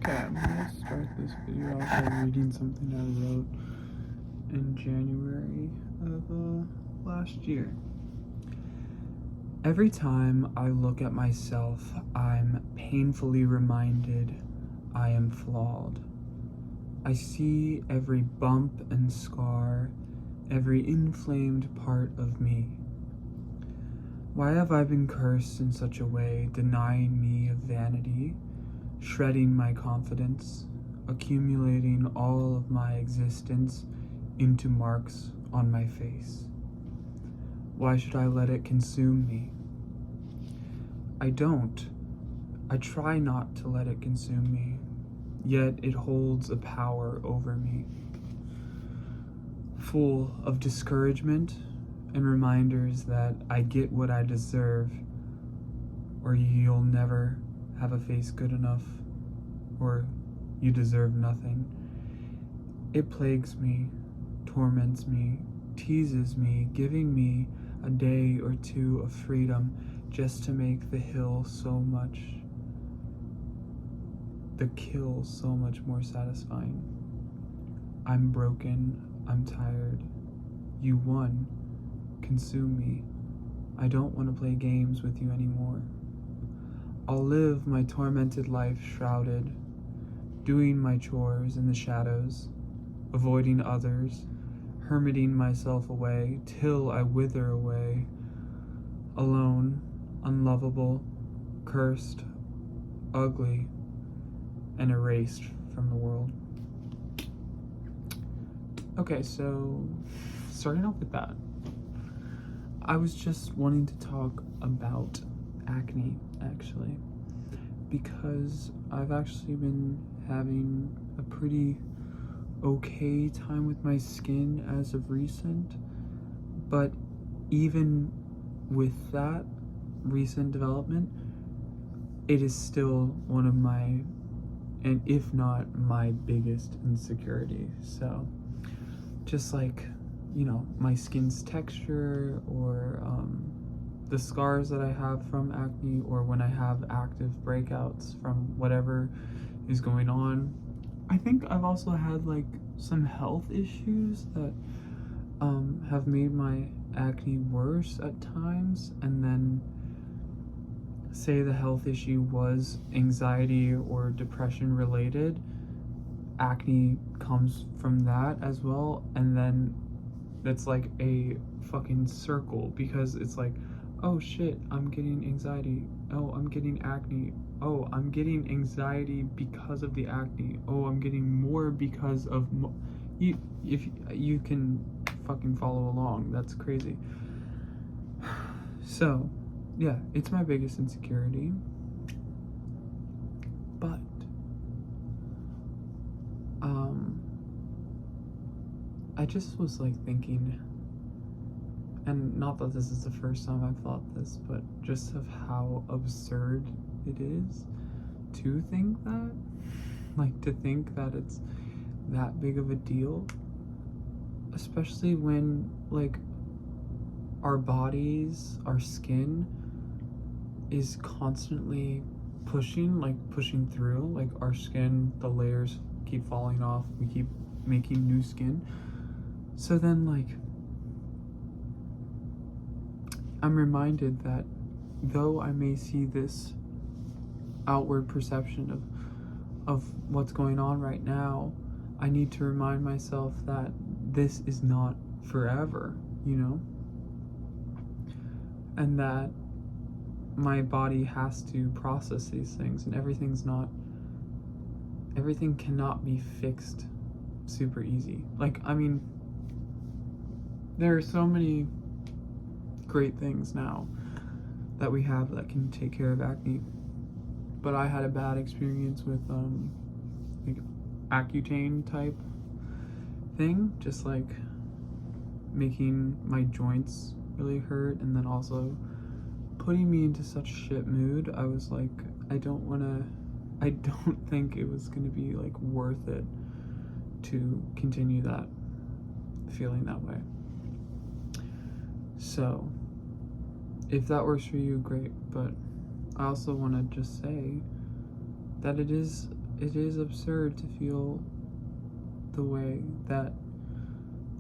Okay, I'm gonna start this video off by reading something I wrote in January of last year. Every time I look at myself, I'm painfully reminded I am flawed. I see every bump and scar, every inflamed part of me. Why have I been cursed in such a way, denying me of vanity, shredding my confidence, accumulating all of my existence into marks on my face? Why should I let it consume me? I don't. I try not to let it consume me, yet it holds a power over me, full of discouragement and reminders that I get what I deserve, or you'll never have a face good enough, or you deserve nothing. It plagues me, torments me, teases me, giving me a day or two of freedom just to make the kill so much more satisfying. I'm broken, I'm tired. You won. Consume me. I don't want to play games with you anymore. I'll live my tormented life shrouded, doing my chores in the shadows, avoiding others, hermiting myself away till I wither away, alone, unlovable, cursed, ugly, and erased from the world. Okay, so starting off with that, I was just wanting to talk about acne, actually, because I've actually been having a pretty okay time with my skin as of recent, but even with that recent development, it is still one of my, and if not my biggest insecurity. So just like, my skin's texture, or the scars that I have from acne, or when I have active breakouts from whatever is going on. I think I've also had like some health issues that have made my acne worse at times, and then say the health issue was anxiety or depression related, acne comes from that as well, and then it's like a fucking circle, because it's like, oh shit, I'm getting anxiety, oh I'm getting acne, oh I'm getting anxiety because of the acne, oh I'm getting more because of if you can fucking follow along, that's crazy. So yeah, it's my biggest insecurity, but I just was like thinking, and not that this is the first time I've thought this, but just of how absurd it is to think that, like to think that it's that big of a deal, especially when like our bodies, our skin is constantly pushing through, like our skin, the layers keep falling off, we keep making new skin. So then like I'm reminded that though I may see this outward perception of what's going on right now, I need to remind myself that this is not forever, and that my body has to process these things, and everything cannot be fixed super easy. Like, I mean, there are so many great things now that we have that can take care of acne, but I had a bad experience with like Accutane type thing, just like making my joints really hurt, and then also putting me into such shit mood. I was like, I don't think it was gonna be like worth it to continue that feeling that way. So if that works for you, great, but I also want to just say that it is it is absurd to feel the way that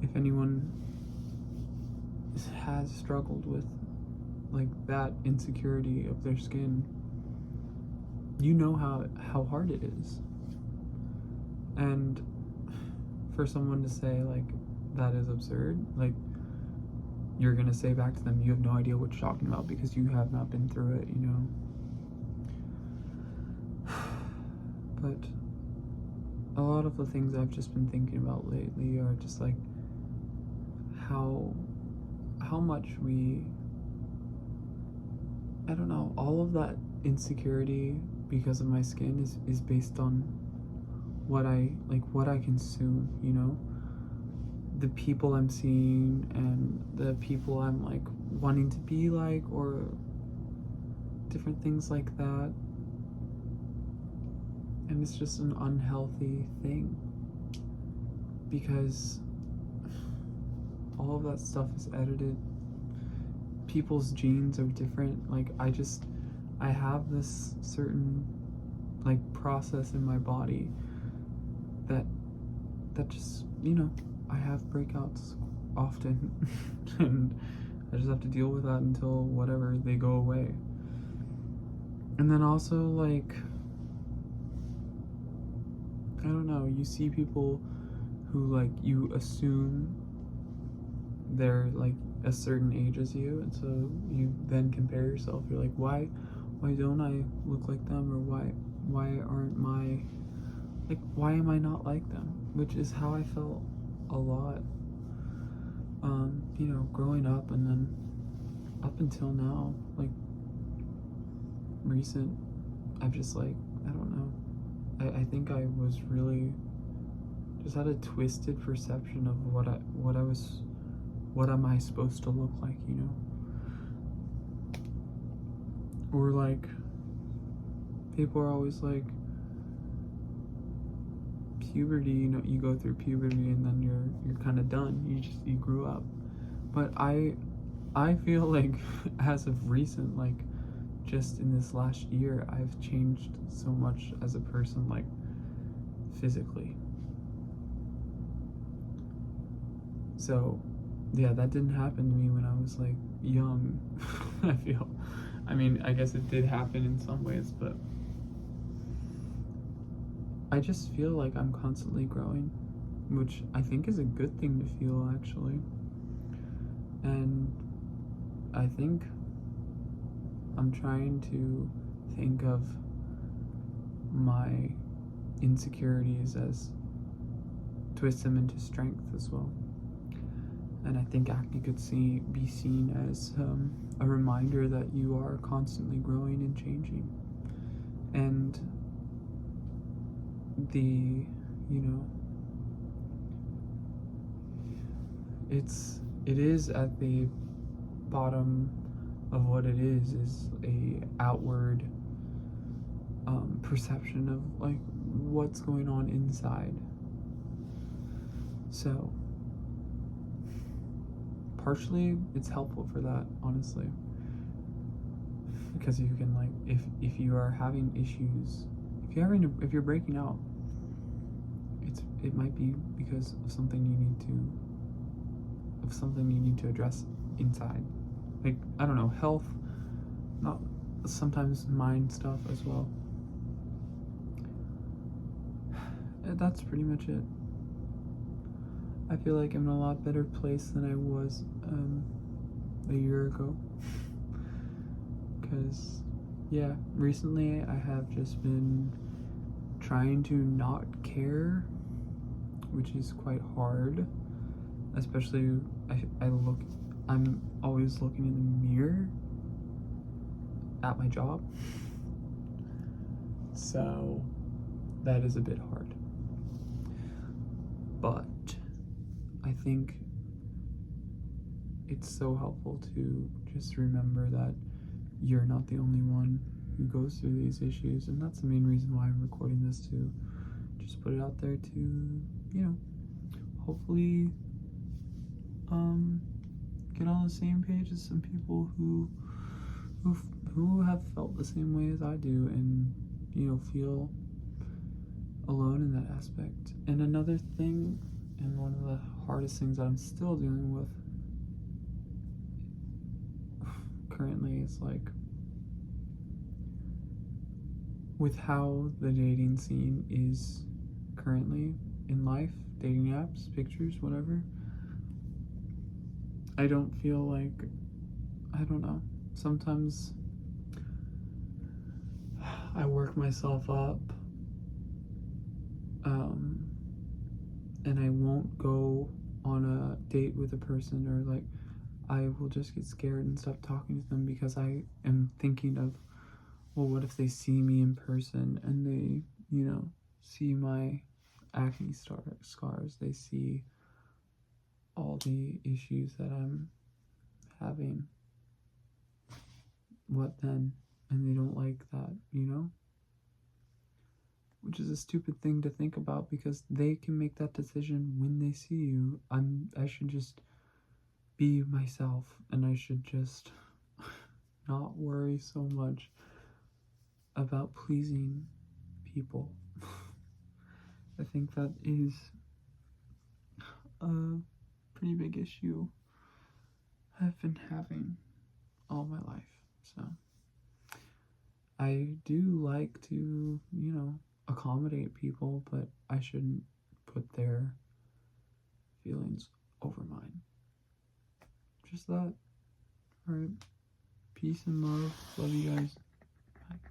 if anyone has struggled with like that insecurity of their skin, you know how hard it is. And for someone to say like that is absurd, like you're gonna say back to them, you have no idea what you're talking about because you have not been through it, you know. But a lot of the things I've just been thinking about lately are just like how much I don't know, all of that insecurity because of my skin is based on what I consume, you know, the people I'm seeing and the people I'm like wanting to be like, or different things like that. And it's just an unhealthy thing because all of that stuff is edited. People's genes are different. Like I have this certain like process in my body that just, you know, I have breakouts often and I just have to deal with that until whatever, they go away. And then also like, I don't know, you see people who like you assume they're like a certain age as you, and so you then compare yourself. You're like, why don't I look like them, or why aren't my, like, why am I not like them? Which is how I felt a lot, you know, growing up, and then up until now, like recent, I've just like, I don't know, I think I was really just had a twisted perception of what am I supposed to look like, you know? Or like, people are always like, puberty, you know, you go through puberty and then you're kind of done. You grew up. But I feel like as of recent, like just in this last year, I've changed so much as a person, like physically. So yeah, that didn't happen to me when I was like young. I feel, I mean, I guess it did happen in some ways, but I just feel like I'm constantly growing, which I think is a good thing to feel, actually. And I think I'm trying to think of my insecurities as twist them into strength as well. And I think acne could be seen as a reminder that you are constantly growing and changing. And you know, it is at the bottom of what it is a outward perception of like what's going on inside. So partially it's helpful for that, honestly, because you can like, if you are having issues, if you're breaking out, it might be because of something you need to address inside, like, I don't know, health, not sometimes mind stuff as well. That's pretty much it. I feel like I'm in a lot better place than I was a year ago, because yeah, recently I have just been trying to not care, which is quite hard, especially I'm always looking in the mirror at my job, so that is a bit hard. But I think it's so helpful to just remember that you're not the only one who goes through these issues, and that's the main reason why I'm recording this, to just put it out there to, you know, hopefully get on the same page as some people who have felt the same way as I do, and, you know, feel alone in that aspect. And another thing, and one of the hardest things that I'm still dealing with currently, is like with how the dating scene is currently in life, dating apps, pictures, whatever. I don't feel like, I don't know, sometimes I work myself up, and I won't go on a date with a person, or like I will just get scared and stop talking to them because I am thinking of, well, what if they see me in person and they, see my acne scars, they see all the issues that I'm having. What then? And they don't like that, which is a stupid thing to think about because they can make that decision when they see you. I should just be myself, and I should just not worry so much about pleasing people. I think that is a pretty big issue I've been having all my life. So I do like to, accommodate people, but I shouldn't put their feelings over mine. Just that. Alright. Peace and love. Love you guys. Bye.